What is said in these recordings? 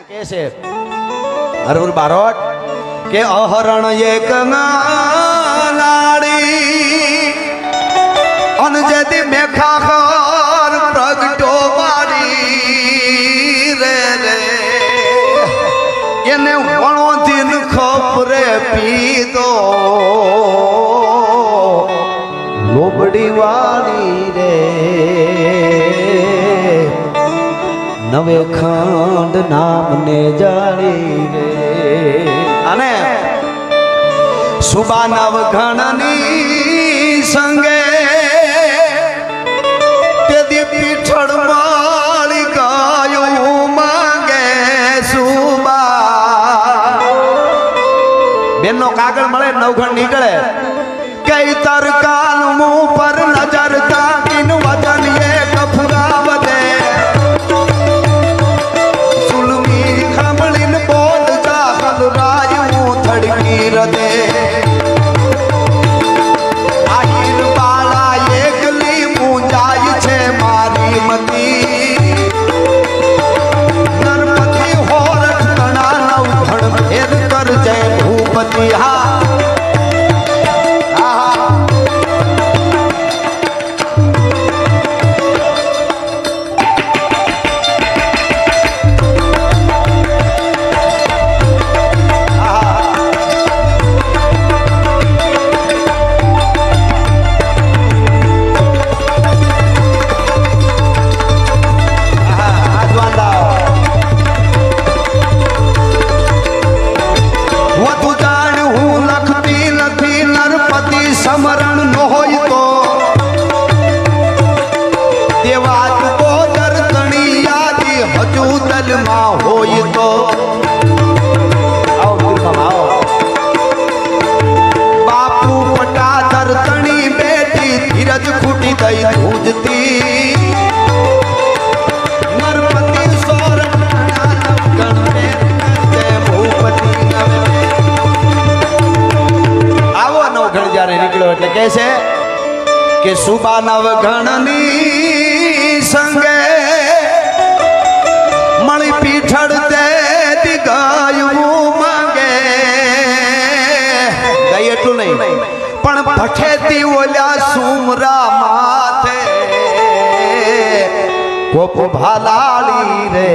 કે છે હરવર બારોટ કે અહરણ એક નાડી અન જેદી મેખાખર પ્રગટો મારી રે રે એને વણો દિન ખપરે પીધો લોબડી વાળી રે નવે ખંડ નામને જાળી રે અને સુબા નવ ઘણની સંગે તેદી પીઠળ માળી ગાયું માંગે સુબા બેનનો કાગળ મળે નવઘણ નીકળે કઈ તરકાલ મું પર નજર તાકીન વજન એ કફરાવદે સુલમી ખમળીન બોલ જાહલ રાયું થડકી રદે આહીર બાળા એકલી મુંજાય છે મારી મતી નર્મદી હોરઠ તણા નવઘણ ભેદ કરજે ભૂપતિ હા સમરણ ન હોય તો તે વાત બોદર તણી યાદી હજુ દલમાં હોય તો બાપુ પટાદર તણી બેઠી ધીરજ ખૂટી ગઈ ધૂજતી નરપતિ સોરઠ ભૂપતિ આવો નવઘણ જ્યારે નીકળ્યો એટલે કહે છે કે સુબા નવઘણની સંગે મળી પીઠળ તે ગાયું માંગે ગઈ એટલું નહીં પણ ભઠેતી ઓલ્યા સુમરા માથે કોપ ભાલાળી રે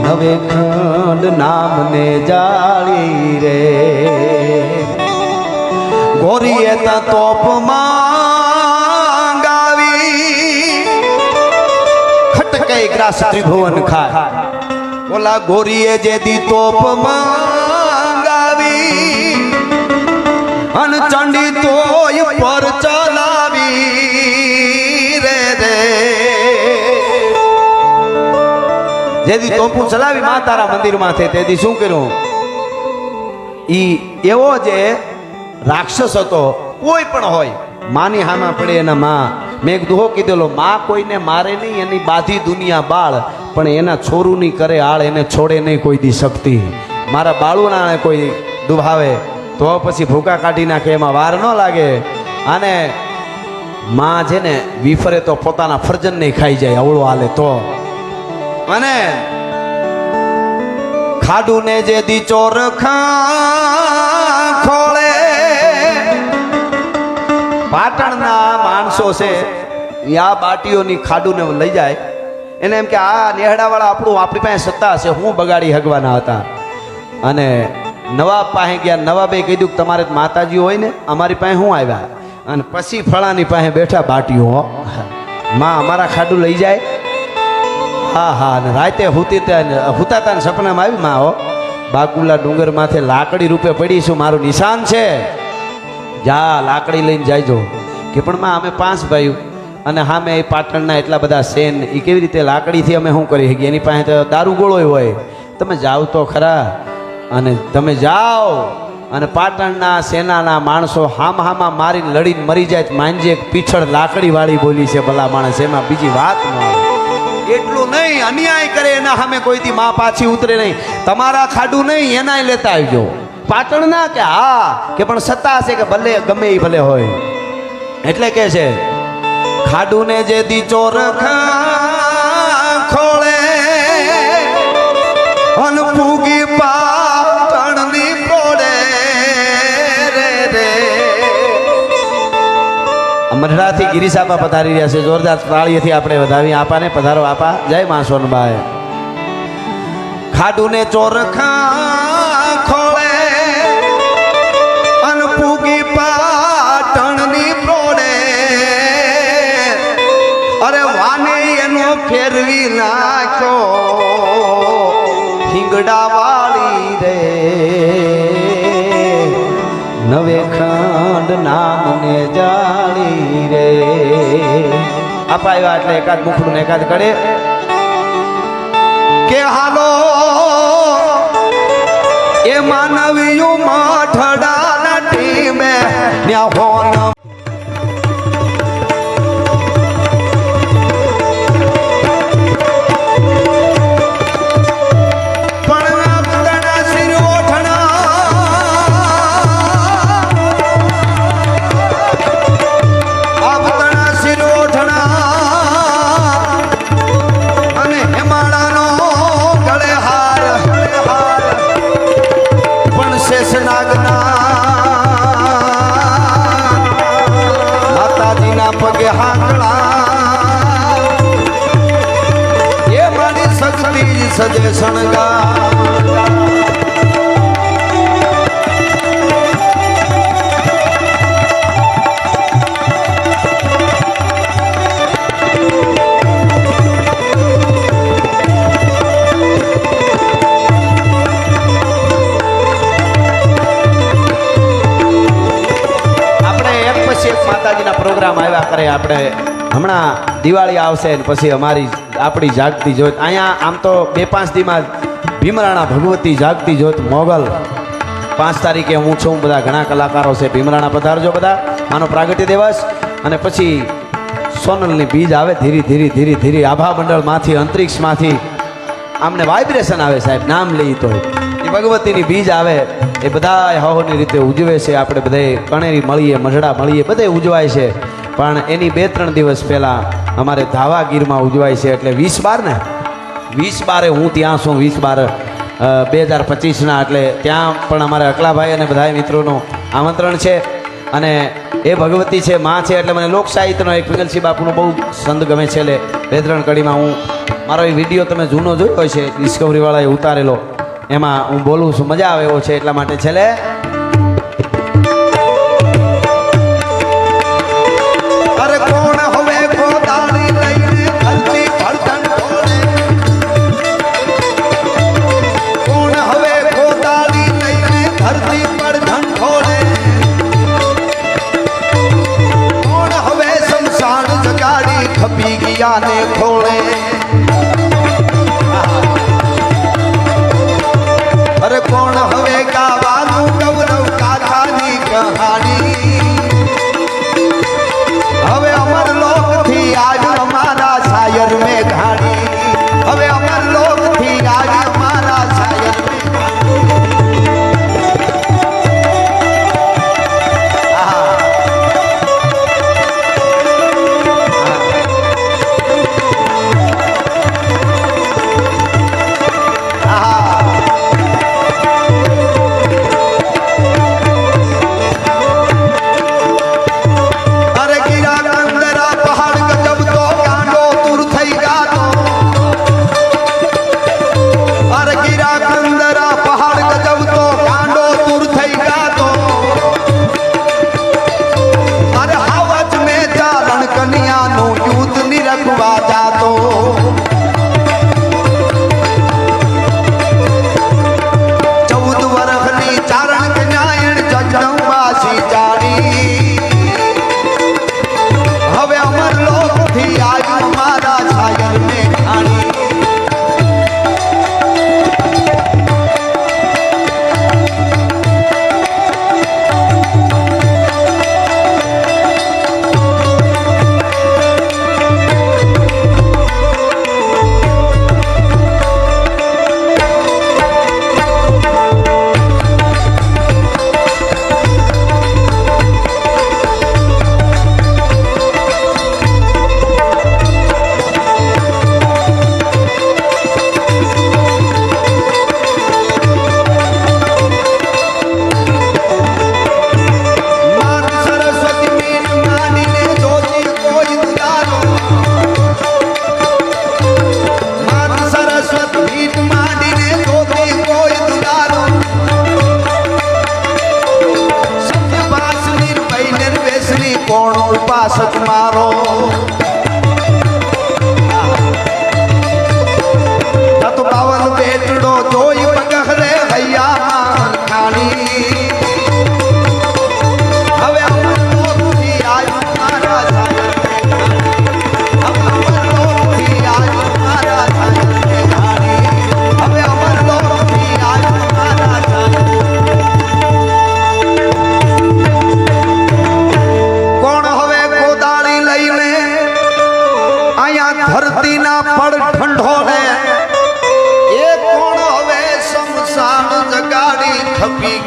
નવે ખંડ નામને જાળી રે ગોરીએ તા તોપ માંગાવી ખટકે ગ્રાસ ત્રિભુવન ખાય ઓલા ગોરીએ જે દી તોપ માંગાવી અન ચંડી તોય પર ચલાવી રે રે જેદી તોપું ચલાવી મા તારા મંદિરમાં છે તેદી શું કર્યું ઈ એવો જે રાક્ષસ હતો કોઈ પણ હોય માની હામાં પડે એના માં મેં એક દુહો કીધેલો માં કોઈને મારે નહીં એની બાધી દુનિયા બાળ પણ એના છોરુની કરે હાળ એને છોડે નહીં કોઈ દી શક્તિ મારા બાળુના કોઈ દુભાવે તો પછી ભૂકા કાઢી નાખે એમાં વાર ન લાગે અને માં છે ને વિફરે તો પોતાના ફરજનને ખાઈ જાય અવળો હાલે તો અને ખાડું ને જે દી ચોરખા ખોળે પાટણના માણસો છે આ બાટીઓની ખાડું ને લઈ જાય એને એમ કે આ નેહડાવાળા આપણી પાસે સત્તા છે હું બગાડી હગવાના હતા અને નવાબ પાસે ગયા નવાબે કીધું કે તમારે માતાજી હોય ને અમારી પાસે હું આવ્યા અને પછી ફળાની પાસે બેઠા બાટીઓ માં અમારા ખાડું લઈ જાય હા હા અને રાતે હુતાતા ને સપનામાં આવી માં હો બાકુલા ડુંગર માથે લાકડી રૂપે પડીશું મારું નિશાન છે જા લાકડી લઈને જાયજો કે પણ માં અમે 5 ભાઈઓ અને સામે એ પાટણના એટલા બધા સેન એ કેવી રીતે લાકડીથી અમે શું કરી શકીએ એની પાસે તો દારૂ ગોળો હોય તમે જાઓ તો ખરા અને તમે જાઓ અને પાટણના સેનાના માણસો હામાં મારીને લડીને મરી જાય માનજે એક પીછળ લાકડી વાળી બોલી છે ભલા માણસ એમાં બીજી વાત ન આવે એટલું નહીં અન્યાય કરે એના સામે કોઈથી માં પાછી ઉતરે નહીં તમારા ખાડું નહીં એનાય લેતા આવજો પાટણના કે હા કે પણ સત્તા છે કે ભલે ગમે એ ભલે હોય એટલે કે છે ખાડું ને જે દી ચોર ખોળે મઢડાથી ગિરીશ આપા પધારી રહ્યા છે. જોરદાર તાળીઓથી આપણે વધાવી આપાને. પધારો આપા. જય માં સોનબાઈ. ખાડુને ચોરખા ખોળે અનપૂગી પાટણની પ્રોડે અરે વાને એનો ફેરવી નાખ્યો હિંગડા વાળી રે નવે ખંડ નામને જાળી રે. આપા આવ્યા એટલે એકાદ મુખડું ને એકાદ કડે કે હાલો એ માનવીયું મઠડા ટીમે ન્યા હોન માતાજીના પગે હાકડા એ મારી શક્તિ સજે શણગા. માતાજીના પ્રોગ્રામ આવ્યા કરે. આપણે હમણાં દિવાળી આવશે ને પછી આપણી જાગતી જોત અહીંયા આમ તો 2-5 દીમાં ભીમરાણા ભગવતી જાગતી જોત મોગલ 5 તારીખે હું છું. બધા ઘણા કલાકારો છે. ભીમરાણા પધારજો બધા. આનો પ્રાગટ્ય દિવસ અને પછી સોનલની બીજ આવે ધીરે ધીરે ધીરે ધીરે આભા મંડળમાંથી અંતરિક્ષમાંથી આમને વાઇબ્રેશન આવે સાહેબ નામ લઈ તો એ ભગવતીની બીજ આવે એ બધા હવની રીતે ઉજવે છે. આપણે બધે કણેરી મળીએ મઢડા મળીએ બધે ઉજવાય છે. પણ એની 2-3 દિવસ પહેલાં અમારે ધાવા ગીરમાં ઉજવાય છે. એટલે 20/12 ને 20/12 હું ત્યાં છું. 20/12 2025ના એટલે ત્યાં પણ અમારે અકલાભાઈ અને બધા મિત્રોનું આમંત્રણ છે. અને એ ભગવતી છે માં છે એટલે મને લોક સાહિત્યનો એક પિંગલસિંહ બાપુનો બહુ સંદ ગમે છે. એટલે 2-3 કડીમાં હું મારો એ વિડીયો તમે જૂનો જોયો હોય છે ડિસ્કવરીવાળાએ ઉતારેલો એમાં હું બોલું છું. મજા આવે એવો છે એટલા માટે છેલ્લે અરે કોણ હવે ગોદાળી લઈને ધરતી પડધન ઢોળે કોણ હવે ગોદાળી લઈને ધરતી પડધન ઢોળે કોણ હવે શમશાન જગાડી ખપી ગયા ને ખોળે અરે કોણ હવે ગાવાનું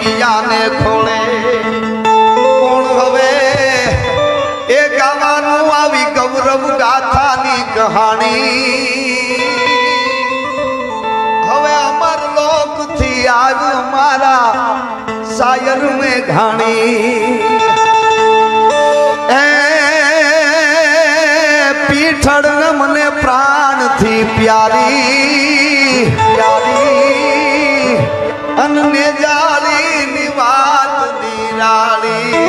કિયાને ખોળે કોણ હવે એ ગાવાનું આવી ગૌરવ ગાથાની કહાણી હવે અમર લોક થી આવ્યું મારા શાયર મેં ઘાણી એ પીઠળ મને પ્રાણ થી પ્યારી પ્યારી અનને જાળી ની વાત નિરાળી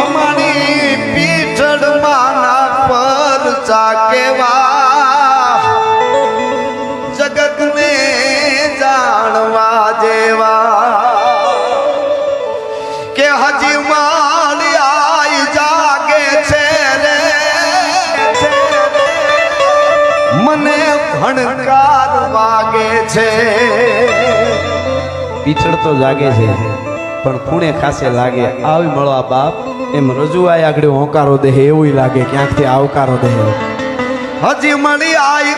અમારી પીઠળ માના પર ચાકેવા જગત ને જાણવા જેવા કે હજી માળી આઈ જાગે છે રે મને ભણકાર વાગે છે પીછળ તો જાગે છે પણ ખૂણે ખાસે લાગે આવી મળવા બાપ એમ રજૂઆઈ આગળ હોંકારો દે એવું લાગે ક્યાંકથી આવકારો દે હજી મળી આઈ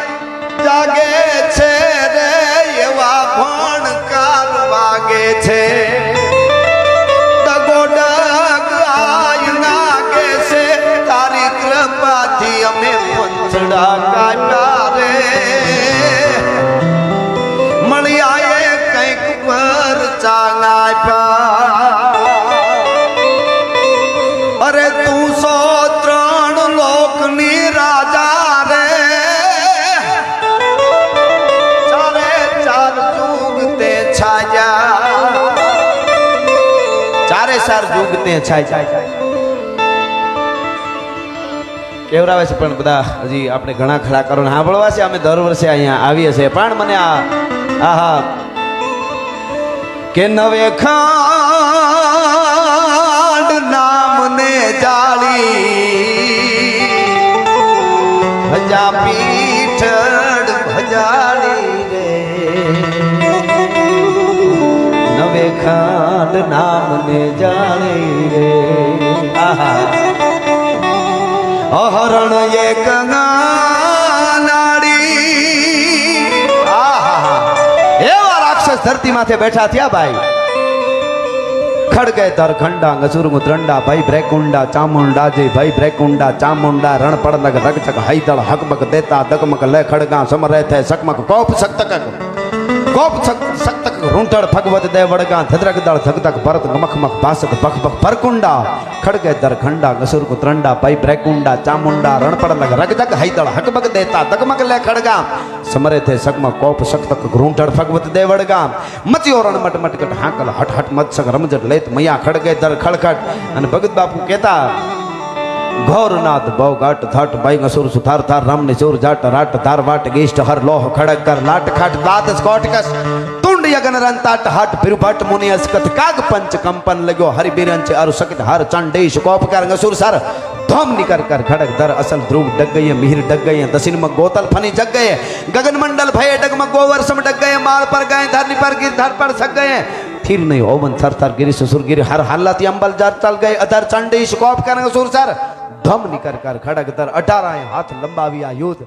જાગે છે રે એવા ભણકાર વાગે છે દગોડગ આઈ નાગે છે તારી કૃપાથી અમે પંચડા કાઢ્યા રે મળી આયે કંઈક પર ચાલાપ્યા અરે તું 103 લોકની રાજા રે ચારે ચાર યુગ તે છાયા ચારે ચાર યુગ તે છાયા કેવરાવે છે પણ બધા હજી આપણે ઘણા ખરા કરો સાંભળવા છે અમે દર વર્ષે અહીંયા આવીએ છીએ પણ મને આહા કે નવે ખાંડ નામને જાળી ભજા પીઠળ ભજાડી રે નવે ખાંડ નામને જાળી રે આહા અહરણ એક નાડી આહા એવા રાક્ષસ ધરતી માથે બેઠા થયા ભાઈ ખડગે ધર ખંડા ગસુરગુ ત્રંડા ભાઈ બ્રેકુંડા ચામુંડા જય ભાઈ બ્રેકુંડા ચામુંડા રણ પડલગ રગચક હૈદળ હકબક દેતા દગમક લે ખડગા સમરે થે સકમક કોપ સક્તક કોપ સક્તક રૂંટળ ભગવત દે વડગા ધદ્રગદળ ધગધક ભરત ગમખમક ભાસક ભખ ભખ ભરકુંડા ખડગે દર ખંડા ગસુરગુ ત્રંડા ભાઈ બ્રેકુંડા ચામુંડા રણ પડલગ રગચક હૈદળ હકબક દેતા દગમક લે ખડગા સમરે થે સકમક કોપ સક્તક રૂંટળ ભગવત દે વડગા મચ્યો રણ મટ મટકટ હાકલ હટ હટ મત્સક રમજટ લેત મૈયા ખડગે દર ખડખટ અને ભગત બાપુ કહેતા ઘોરનાથ બહુ ઘટ થટ ભાઈ ગસુર સુથાર થાર રામની ચોર જાટ રાટ ધાર વાટ ગીષ્ટ હર લોહ ખડક કર લાટ ખાટ દાત સ્કોટકસ તુંડ યગન રંતાટ હાટ ભિરુભટ મુનિ અસ્કત કાગ પંચ કંપન લગ્યો હરિ બિરંચ અરુ સકિત હર ચંડેશ કોપ કર ગસુર સર ધમ નિકર કર ખડક ધર અસલ ધ્રુવ ડગ ગયે મિહિર ડગ ગયે દસિન માં ગોતલ ફની જગ ગયે ગगन मंडल भय डगमग गोवर सम डग गए माल पर गए धरनी पर गिर धर पर सक गए थिर नहीं ओवन थर थर गिरी ससुर गिरी हर हालत अंबल जार चल गए अधर चंडेश कोप कर सुर सर धम निकर कर खड़क दर 18 हाथ लंबाविया युद्ध